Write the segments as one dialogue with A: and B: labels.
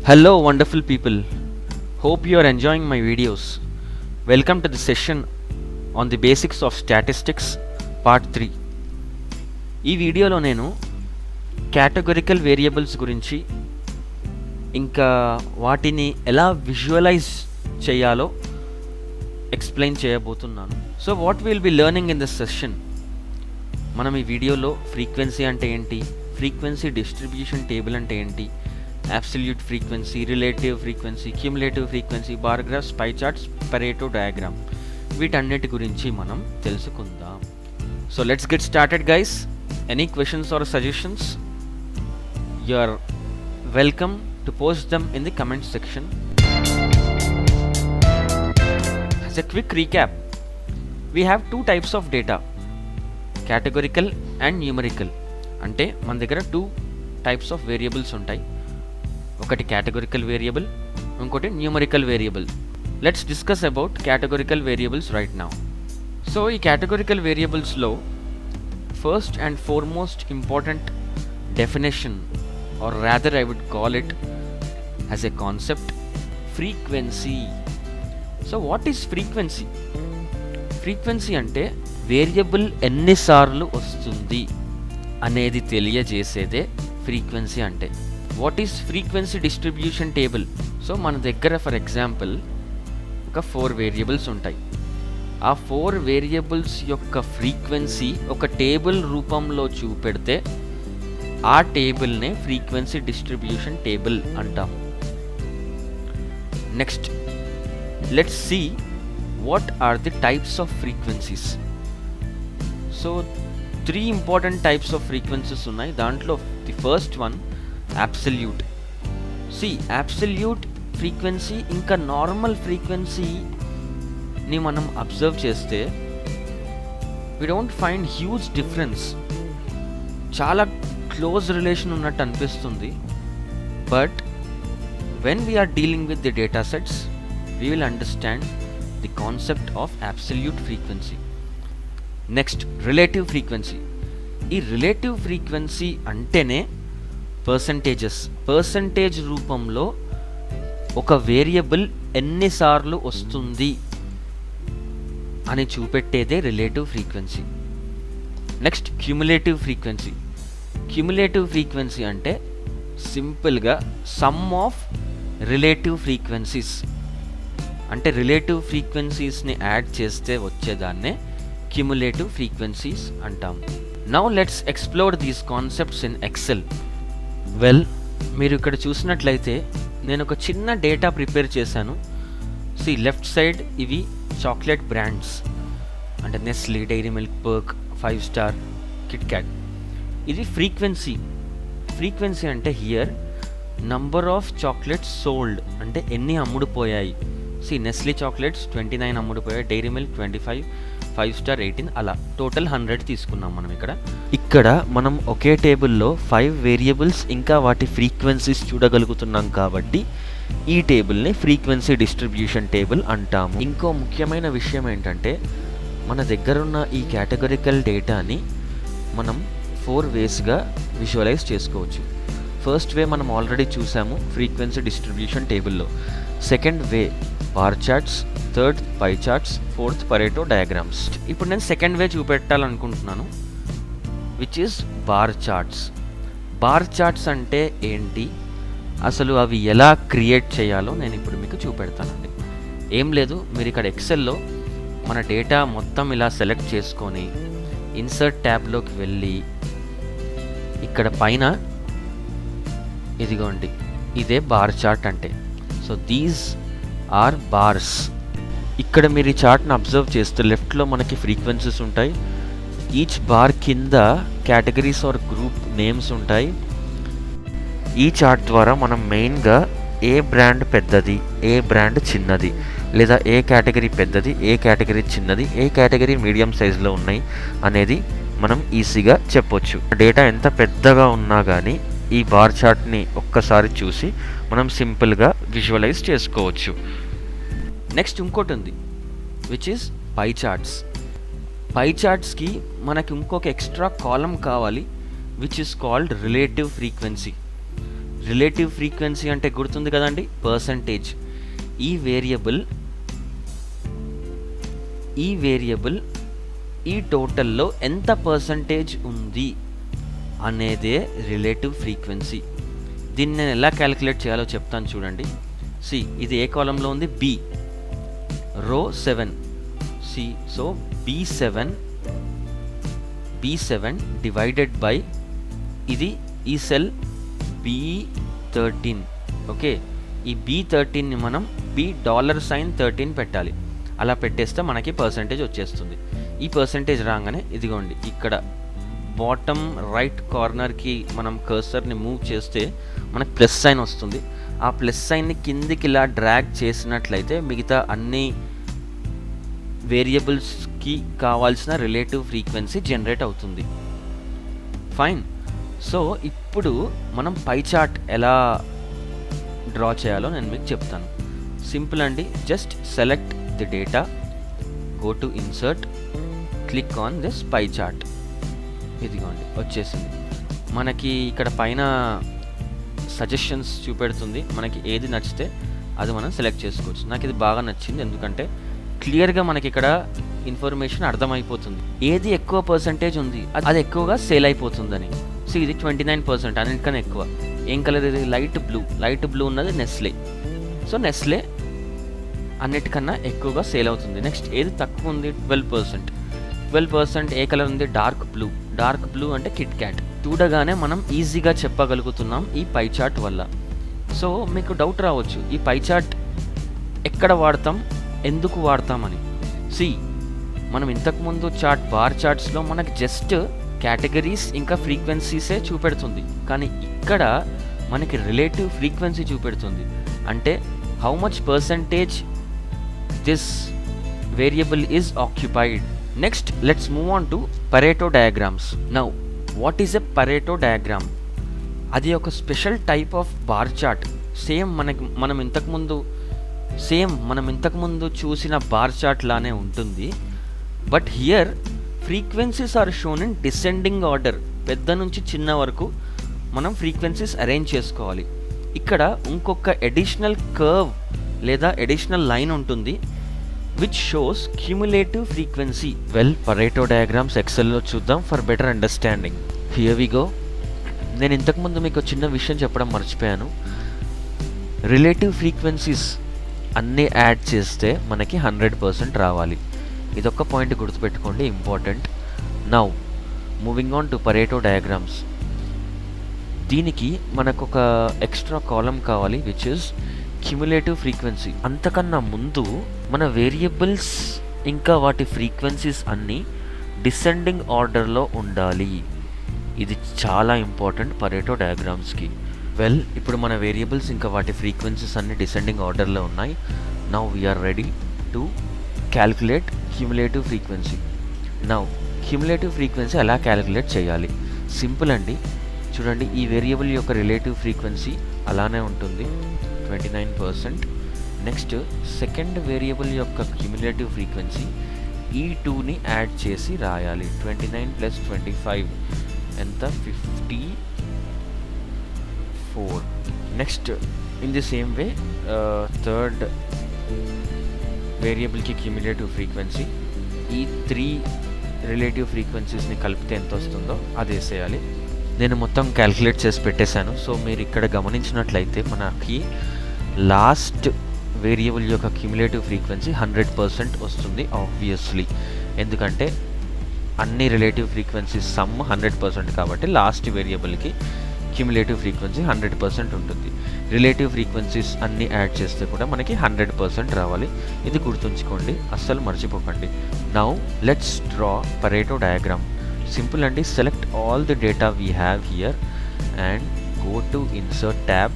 A: Hello, wonderful people. Hope you are enjoying my videos. Welcome to the session on the basics of statistics part 3. ఈ వీడియోలో నేను categorical variables గురించి ఇంకా వాటిని ఎలా విజువలైజ్ చేయాలో ఎక్స్ప్లెయిన్ చేయబోతున్నాను. So what will be learning in this session, మనం ఈ వీడియోలో ఫ్రీక్వెన్సీ అంటే ఏంటి, ఫ్రీక్వెన్సీ డిస్ట్రిబ్యూషన్ టేబుల్ అంటే ఏంటి, absolute frequency, relative frequency, cumulative frequency, bar graphs, pie charts, Pareto diagram, వీటన్నిటి గురించి మనం తెలుసుకుందాం. So let's get started guys. Any questions or suggestions, you are welcome to post them in the comment section. As a quick recap, we have two types of data, categorical and numerical. అంటే మన దగ్గర two types of variables ఉంటాయి, ఒకటి categorical variable, ఇంకోటి numerical variable. Let's discuss about categorical variables right now. So ఈ categorical వేరియబుల్స్లో first and foremost important definition, or rather I would call it as a concept, frequency. So what is frequency? Frequency అంటే variable ఎన్నిసార్లు వస్తుంది అనేది తెలియజేసేదే frequency అంటే. What is frequency distribution table? So మన దగ్గర for example ఒక 4 variables ఉంటాయి. ఆ 4 వేరియబుల్స్ యొక్క ఫ్రీక్వెన్సీ ఒక టేబుల్ రూపంలో చూపెడితే ఆ టేబుల్నే ఫ్రీక్వెన్సీ డిస్ట్రిబ్యూషన్ టేబుల్ అంటాము. Next let's see what are the types of frequencies. So 3 important types of frequencies ఉన్నాయి. దాంట్లో the first one absolute. See, absolute frequency ఇంకా నార్మల్ ఫ్రీక్వెన్సీని మనం అబ్జర్వ్ చేస్తే we don't find huge difference. చాలా close relation ఉన్నట్టు అనిపిస్తుంది. But when we are dealing with the data sets we will understand the concept of absolute frequency. Next relative frequency. ఈ relative frequency అంటేనే percentage రూపంలో ఒక వేరియబుల్ ఎన్నిసార్లు వస్తుంది అని చూపెట్టేదే relative frequency. Next cumulative frequency. Cumulative frequency అంటే సింపుల్గా సమ్ ఆఫ్ రిలేటివ్ ఫ్రీక్వెన్సీస్. అంటే రిలేటివ్ ఫ్రీక్వెన్సీస్ని యాడ్ చేస్తే వచ్చేదాన్నే క్యుములేటివ్ ఫ్రీక్వెన్సీస్ అంటాం. Now let's explore these concepts in Excel. Well, మీరు ఇక్కడ చూసినట్లయితే నేను ఒక చిన్న డేటా ప్రిపేర్ చేశాను. సి లెఫ్ట్ సైడ్ ఇవి చాక్లెట్ బ్రాండ్స్, అంటే Nestle, Dairy Milk, Perk, 5 Star, Kit Kat. ఇది ఫ్రీక్వెన్సీ. ఫ్రీక్వెన్సీ అంటే here number of chocolates sold, అంటే ఎన్ని అమ్ముడుపోయాయి. సి నెస్లీ చాక్లెట్స్ 29 అమ్ముడుపోయాయి, డైరీ మిల్క్ 25, 5 స్టార్ 18, అలా టోటల్ 100 తీసుకున్నాం మనం. ఇక్కడ మనం ఒకే టేబుల్లో 5 వేరియబుల్స్ ఇంకా వాటి ఫ్రీక్వెన్సీస్ చూడగలుగుతున్నాం కాబట్టి ఈ టేబుల్ని ఫ్రీక్వెన్సీ డిస్ట్రిబ్యూషన్ టేబుల్ అంటాము. ఇంకో ముఖ్యమైన విషయం ఏంటంటే మన దగ్గరున్న ఈ కేటగరికల్ డేటాని మనం 4 వేస్గా విజువలైజ్ చేసుకోవచ్చు. ఫస్ట్ వే మనం ఆల్రెడీ చూసాము ఫ్రీక్వెన్సీ డిస్ట్రిబ్యూషన్ టేబుల్లో. Second way bar charts, third pie charts, fourth Pareto diagrams. ఇప్పుడు నేను సెకండ్ వే చూపెట్టాలనుకుంటున్నాను, which is bar charts. Bar charts అంటే ఏంటి, అసలు అవి ఎలా క్రియేట్ చేయాలో నేను ఇప్పుడు మీకు చూపెడతానండి. ఏం లేదు, మీరు ఇక్కడ ఎక్సెల్లో మన డేటా మొత్తం ఇలా సెలెక్ట్ చేసుకొని ఇన్సర్ట్ ట్యాబ్లోకి వెళ్ళి ఇక్కడ పైన ఇదిగోండి, ఇదే బార్ చార్ట్ అంటే. So these are bars. ఇక్కడ మీరు ఈ చార్ట్ని అబ్జర్వ్ చేస్తే లెఫ్ట్లో మనకి ఫ్రీక్వెన్సీస్ ఉంటాయి. ఈచ్ బార్ కింద కేటగిరీస్ ఆర్ గ్రూప్ నేమ్స్ ఉంటాయి. ఈ చార్ట్ ద్వారా మనం మెయిన్గా ఏ బ్రాండ్ పెద్దది, ఏ బ్రాండ్ చిన్నది, లేదా ఏ కేటగిరీ పెద్దది, ఏ కేటగిరీ చిన్నది, ఏ కేటగిరీ మీడియం సైజులో ఉన్నాయి అనేది మనం ఈజీగా చెప్పొచ్చు. డేటా ఎంత పెద్దగా ఉన్నా కానీ ఈ బార్ చార్ట్ని ఒక్కసారి చూసి మనం సింపుల్గా విజువలైజ్ చేసుకోవచ్చు. నెక్స్ట్ ఇంకోటి ఉంది, విచ్ ఈస్ పై చార్ట్స్. పై చార్ట్స్కి మనకి ఇంకొక ఎక్స్ట్రా కాలం కావాలి, which is called relative frequency. Relative frequency అంటే గుర్తుంది కదండి, పర్సంటేజ్. ఈ వేరియబుల్ ఈ టోటల్లో ఎంత పర్సంటేజ్ ఉంది అనేదే రిలేటివ్ ఫ్రీక్వెన్సీ. దీన్ని నేను ఎలా క్యాలిక్యులేట్ చేయాలో చెప్తాను చూడండి. సి, ఇది ఏ కాలంలో ఉంది, బి, రో 7. C, so B7 divided by ఇది ఈ సెల్ B13. ఓకే, ఈ B13ని మనం $13 పెట్టాలి. అలా పెట్టేస్తే మనకి పర్సంటేజ్ వచ్చేస్తుంది. ఈ పర్సంటేజ్ రాగానే ఇదిగోండి ఇక్కడ బాటమ్ రైట్ కార్నర్కి మనం కర్సర్ని మూవ్ చేస్తే మనకు ప్లస్ సైన్ వస్తుంది. ఆ ప్లస్ సైన్ని కిందికి ఇలా డ్రాగ్ చేసినట్లయితే మిగతా అన్ని వేరియబుల్స్కి కావాల్సిన రిలేటివ్ ఫ్రీక్వెన్సీ జనరేట్ అవుతుంది. ఫైన్. సో ఇప్పుడు మనం పై చార్ట్ ఎలా డ్రా చేయాలో నేను మీకు చెప్తాను. సింపుల్ అండి, just select the data, go to insert, click on this pie chart. ఇదిగోండి వచ్చేసింది. మనకి ఇక్కడ పైన సజెషన్స్ చూపెడుతుంది, మనకి ఏది నచ్చితే అది మనం సెలెక్ట్ చేసుకోవచ్చు. నాకు ఇది బాగా నచ్చింది, ఎందుకంటే క్లియర్గా మనకి ఇక్కడ ఇన్ఫర్మేషన్ అర్థమైపోతుంది ఏది ఎక్కువ పర్సంటేజ్ ఉంది, అది ఎక్కువగా సేల్ అయిపోతుందని. సో ఇది 29%, అన్నిటికన్నా ఎక్కువ. ఏం కలర్ ఇది, లైట్ బ్లూ ఉన్నది నెస్లే. సో నెస్లే అన్నిటికన్నా ఎక్కువగా సేల్ అవుతుంది. నెక్స్ట్ ఏది తక్కువ ఉంది, 12%. ఏ కలర్ ఉంది, డార్క్ బ్లూ అంటే కిట్ క్యాట్. చూడగానే మనం ఈజీగా చెప్పగలుగుతున్నాం ఈ పై చార్ట్ వల్ల. సో మీకు డౌట్ రావచ్చు, ఈ పై చార్ట్ ఎక్కడ వాడతాం, ఎందుకు వాడతామని. సి, మనం ఇంతకుముందు బార్ చార్ట్స్లో మనకి జస్ట్ కేటగిరీస్ ఇంకా ఫ్రీక్వెన్సీసే చూపెడుతుంది, కానీ ఇక్కడ మనకి రిలేటివ్ ఫ్రీక్వెన్సీ చూపెడుతుంది. అంటే how much percentage this variable is occupied. Next let's move on to Pareto diagrams. Now what is a Pareto diagram? అది ఒక special type of bar chart. మనం ఇంతకుముందు చూసిన బార్ చార్ట్ లానే ఉంటుంది. But here frequencies are shown in descending order. పెద్ద నుంచి చిన్న వరకు మనం ఫ్రీక్వెన్సీస్ అరేంజ్ చేసుకోవాలి. ఇక్కడ ఇంకొక ఎడిషనల్ కర్వ్ లేదా ఎడిషనల్ లైన్ ఉంటుంది which shows cumulative frequency. Well, Pareto diagrams Excel లో చూద్దాం for better understanding. Here we go. నేను ఇంతకుముందు మీకు చిన్న విషయం చెప్పడం మర్చిపోయాను. రిలేటివ్ ఫ్రీక్వెన్సీస్ అన్నీ యాడ్ చేస్తే మనకి 100% రావాలి. ఇదొక్క పాయింట్ గుర్తుపెట్టుకోండి, important. Now moving on to Pareto diagrams. దీనికి మనకు ఒక ఎక్స్ట్రా కాలం కావాలి, విచ్ ఇస్ క్యుములేటివ్ ఫ్రీక్వెన్సీ. అంతకన్నా ముందు మన వేరియబుల్స్ ఇంకా వాటి ఫ్రీక్వెన్సీస్ అన్నీ డిసెండింగ్ ఆర్డర్లో ఉండాలి. ఇది చాలా ఇంపార్టెంట్ పరేటో డయాగ్రామ్స్కి. వెల్, ఇప్పుడు మన వేరియబుల్స్ ఇంకా వాటి ఫ్రీక్వెన్సీస్ అన్నీ డిసెండింగ్ ఆర్డర్లో ఉన్నాయి. Now we are ready to calculate cumulative frequency. Now cumulative frequency ఎలా క్యాలిక్యులేట్ చేయాలి? సింపుల్ అండి. చూడండి, ఈ వేరియబుల్ యొక్క రిలేటివ్ ఫ్రీక్వెన్సీ అలానే ఉంటుంది, 29%. నెక్స్ట్ సెకండ్ వేరియబుల్ యొక్క క్యుములేటివ్ ఫ్రీక్వెన్సీ ఈ 2ని యాడ్ చేసి రాయాలి. 29 + 25 ఎంత, 54. Next in the same way third వేరియబుల్కి క్యుములేటివ్ ఫ్రీక్వెన్సీ ఈ 3 రిలేటివ్ ఫ్రీక్వెన్సీస్ని కలిపితే ఎంత వస్తుందో అది వేసేయాలి. నేను మొత్తం క్యాలిక్యులేట్ చేసి పెట్టేశాను. సో మీరు ఇక్కడ గమనించినట్లయితే మనకి లాస్ట్ వేరియబుల్ యొక్క క్యుములేటివ్ ఫ్రీక్వెన్సీ 100% వస్తుంది ఆబ్వియస్లీ. ఎందుకంటే అన్ని రిలేటివ్ ఫ్రీక్వెన్సీస్ సమ్ 100% కాబట్టి లాస్ట్ వేరియబుల్కి క్యుములేటివ్ ఫ్రీక్వెన్సీ 100% ఉంటుంది. రిలేటివ్ ఫ్రీక్వెన్సీస్ అన్నీ యాడ్ చేస్తే కూడా మనకి 100% రావాలి. ఇది గుర్తుంచుకోండి, అస్సలు మర్చిపోకండి. Now let's draw Pareto diagram. Simple అండి, select all the data we have here and go to insert tab,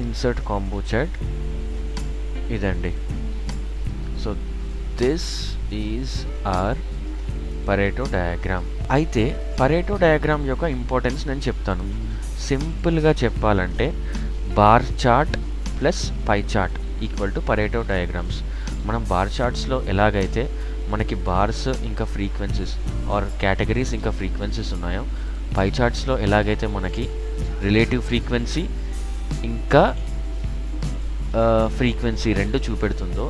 A: insert combo chart. ఇదండి. So this is our Pareto diagram. అయితే పరేటో డయాగ్రామ్ యొక్క ఇంపార్టెన్స్ నేను చెప్తాను. సింపుల్గా చెప్పాలంటే bar chart plus pie chart equal to Pareto diagrams. మనం bar చార్ట్స్లో ఎలాగైతే మనకి బార్స్ ఇంకా ఫ్రీక్వెన్సీస్ ఆర్ కేటగిరీస్ ఇంకా ఫ్రీక్వెన్సీస్ ఉన్నాయో, పై చార్ట్స్లో ఎలాగైతే మనకి రిలేటివ్ ఫ్రీక్వెన్సీ ఇంకా ఫ్రీక్వెన్సీ రెండు చూపెడుతుందో,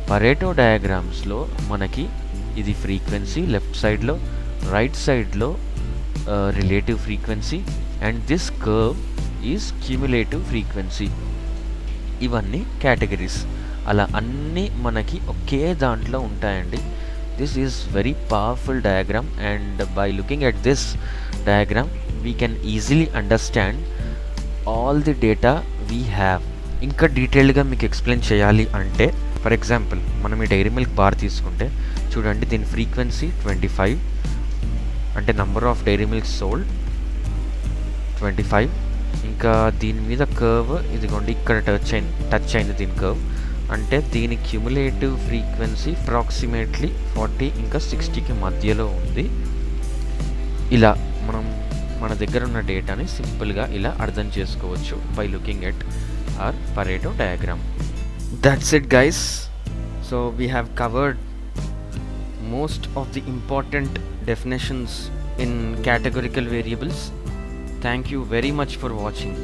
A: పరేటో డయాగ్రామ్స్లో మనకి ఇది ఫ్రీక్వెన్సీ లెఫ్ట్ సైడ్లో, రైట్ సైడ్లో relative frequency, and this curve is cumulative frequency. ఇవన్నీ కేటగిరీస్. అలా అన్నీ మనకి ఒకే దాంట్లో ఉంటాయండి. This is very powerful diagram, and by looking at this diagram we can easily understand all the data we have. ఇంకా డీటెయిల్డ్గా మీకు ఎక్స్ప్లెయిన్ చేయాలి అంటే, ఫర్ ఎగ్జాంపుల్ మనం ఈ డైరీ మిల్క్ బార్ తీసుకుంటే చూడండి, దీని ఫ్రీక్వెన్సీ 25, అంటే number of Dairy Milk sold 25. ఇంకా దీని మీద కర్వ్ ఇదిగోండి, ఇక్కడ టచ్ అయింది దీని కర్వ్, అంటే దీని క్యుములేటివ్ ఫ్రీక్వెన్సీ అప్రాక్సిమేట్లీ 40 ఇంకా 60కి మధ్యలో ఉంది. ఇలా మనం మన దగ్గర ఉన్న డేటాని సింపుల్గా ఇలా అర్థం చేసుకోవచ్చు by looking at our Pareto diagram. That's it guys. So we have covered most of the important definitions in categorical variables. Thank you very much for watching.